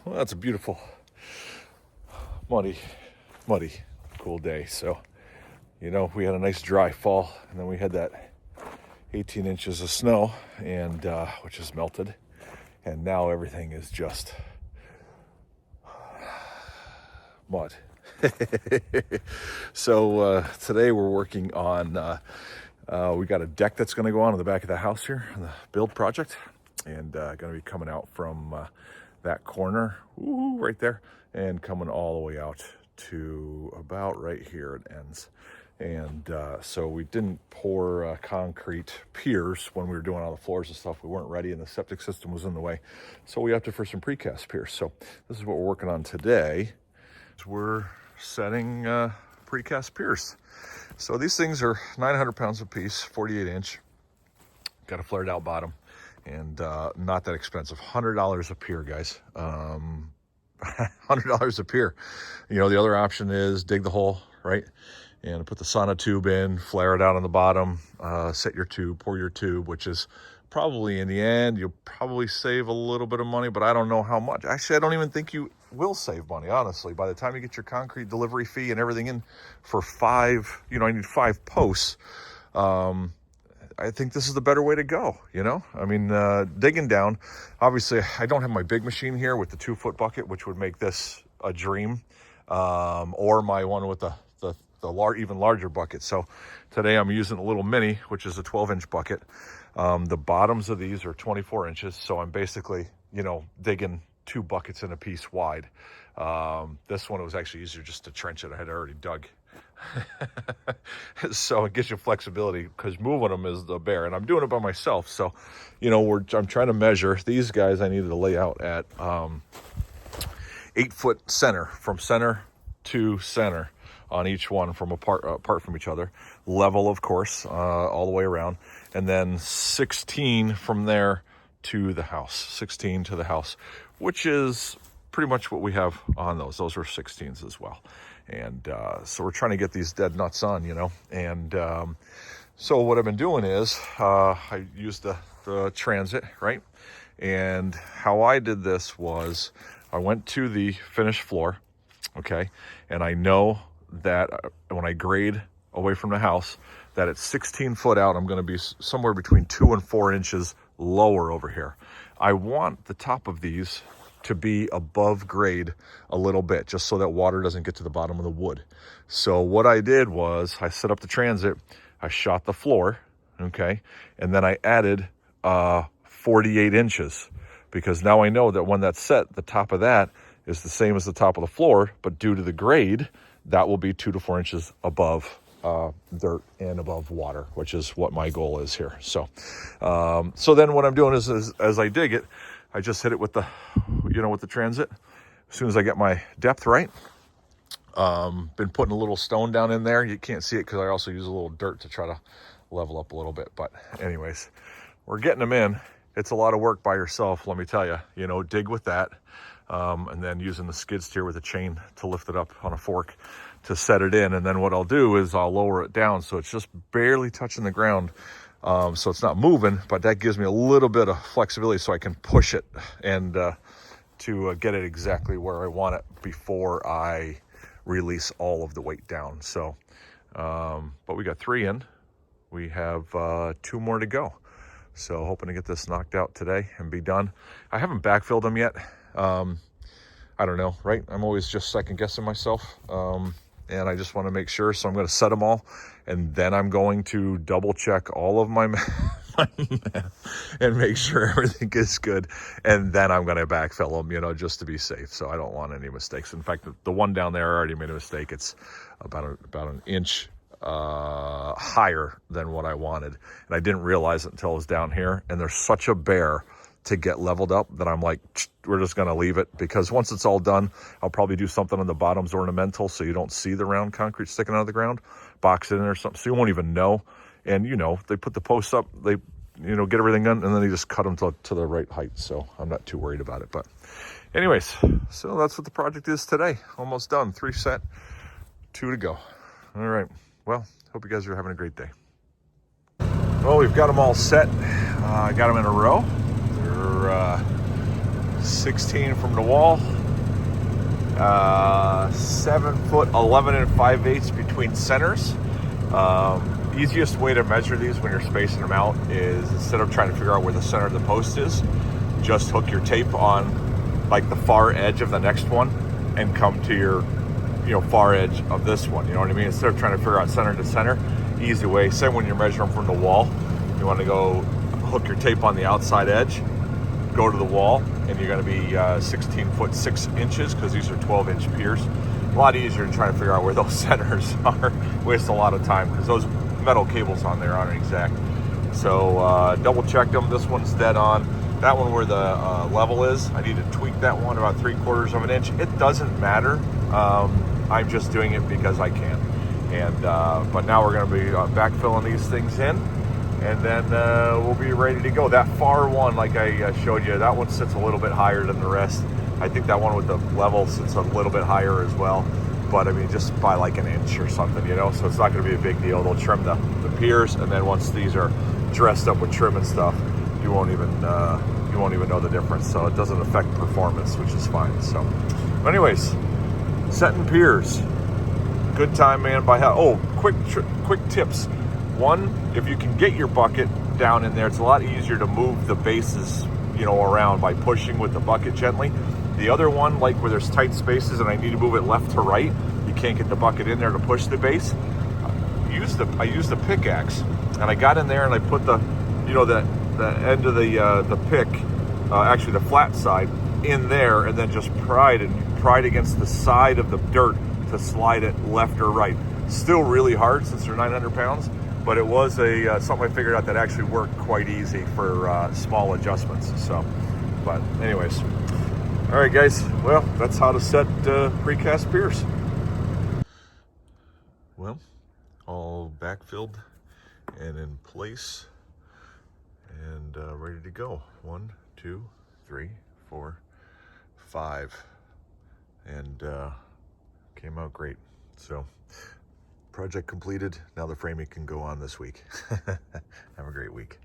Well, that's a beautiful, muddy, cool day. So, we had a nice dry fall, and then we had that 18 inches of snow, and which is melted, and now everything is just mud. So today we're working on, we got a deck that's going to go on in the back of the house here on the build project, and going to be coming out from that corner, right there, and coming all the way out to about right here it ends. And so we didn't pour concrete piers when we were doing all the floors and stuff. We weren't ready, and the septic system was in the way. So we opted for some precast piers. So this is what we're working on today. We're setting precast piers. So these things are 900 pounds a piece, 48 inch. Got a flared out bottom, and not that expensive. $100 a pier, guys. $100 a pier. The other option is dig the hole, right? And put the sonotube in, flare it out on the bottom, set your tube, pour your tube, which is probably, in the end, you'll probably save a little bit of money, but I don't know how much. Actually, I don't even think you will save money, honestly. By the time you get your concrete delivery fee and everything in for I need 5 posts. I think this is the better way to go, digging down. Obviously, I don't have my big machine here with the 2-foot bucket, which would make this a dream, or my one with the even larger bucket. So today I'm using a little mini, which is a 12-inch bucket. The bottoms of these are 24 inches, so I'm basically, digging 2 buckets in a piece wide. This one, it was actually easier just to trench it. I had already dug. So it gives you flexibility, because moving them is the bear, and I'm doing it by myself. So, I'm trying to measure these guys. I needed to lay out at 8-foot center, from center to center on each one, from apart from each other, level, of course, all the way around, and then 16 from there to the house, 16 to the house, which is pretty much what we have on those. Those are 16s as well. And so we're trying to get these dead nuts on, and so what I've been doing is I used the transit, right? And how I did this was I went to the finished floor, okay, and I know that when I grade away from the house, that at 16 foot out, I'm going to be somewhere between 2 and 4 inches lower over here. I want the top of these to be above grade a little bit, just so that water doesn't get to the bottom of the wood. So what I did was I set up the transit, I shot the floor, okay, and then I added 48 inches, because now I know that when that's set, the top of that is the same as the top of the floor, but due to the grade, that will be 2 to 4 inches above dirt and above water, which is what my goal is here. So then what I'm doing is as I dig it, I just hit it with the transit. As soon as I get my depth right, been putting a little stone down in there. You can't see it because I also use a little dirt to try to level up a little bit. But anyways, we're getting them in. It's a lot of work by yourself, let me tell you. Dig with that, and then using the skid steer with a chain to lift it up on a fork to set it in. And then what I'll do is I'll lower it down so it's just barely touching the ground. So it's not moving, but that gives me a little bit of flexibility so I can push it and to get it exactly where I want it before I release all of the weight down. So, but we got 3 in. We have 2 more to go. So hoping to get this knocked out today and be done. I haven't backfilled them yet. I don't know, right? I'm always just second guessing myself. And I just want to make sure. So I'm going to set them all, and then I'm going to double check all of my math and make sure everything is good. And then I'm going to backfill them, just to be safe. So I don't want any mistakes. In fact, the one down there, I already made a mistake. It's about an inch higher than what I wanted. And I didn't realize it until I was down here. And there's such a bear to get leveled up that I'm like, we're just going to leave it, because once it's all done, I'll probably do something on the bottoms ornamental so you don't see the round concrete sticking out of the ground, box it in or something so you won't even know. And they put the posts up, they get everything done, and then they just cut them to the right height. So I'm not too worried about it. But anyways, so that's what the project is today. Almost done. 3 set, 2 to go. All right, well, hope you guys are having a great day. Well, we've got them all set. I got them in a row. They're 16 from the wall, 7 foot 11 and 5/8 between centers. Easiest way to measure these when you're spacing them out is, instead of trying to figure out where the center of the post is, just hook your tape on like the far edge of the next one and come to your, far edge of this one. You know what I mean? Instead of trying to figure out center to center, easy way. Same when you're measuring from the wall. You want to go hook your tape on the outside edge, go to the wall, and you're going to be 16 foot 6 inches, because these are 12-inch piers. A lot easier to try to figure out where those centers are. Waste a lot of time because those metal cables on there aren't exact. So double check them. This one's dead on. That one where the level is, I need to tweak that one about 3/4 of an inch. It doesn't matter. I'm just doing it because I can. And but now we're going to be backfilling these things in, and then we'll be ready to go. That far one, like I showed you, that one sits a little bit higher than the rest. I think that one with the level sits a little bit higher as well, but I mean, just by like an inch or something, so it's not going to be a big deal. They'll trim the piers, and then once these are dressed up with trim and stuff, you won't even know the difference. So it doesn't affect performance, which is fine. So, but anyways, setting piers, good time, man. Quick tips. One, if you can get your bucket down in there, it's a lot easier to move the bases, around by pushing with the bucket gently. The other one, like where there's tight spaces and I need to move it left to right, you can't get the bucket in there to push the base. I used the pickaxe, and I got in there and I put the end of the pick, actually the flat side, in there, and then just pried against the side of the dirt to slide it left or right. Still really hard since they're 900 pounds, but it was something I figured out that actually worked quite easy for small adjustments. So, but anyways, all right, guys. Well, that's how to set precast piers. Well, all backfilled and in place and ready to go. 1, 2, 3, 4, 5, and came out great. So, project completed. Now the framing can go on this week. Have a great week.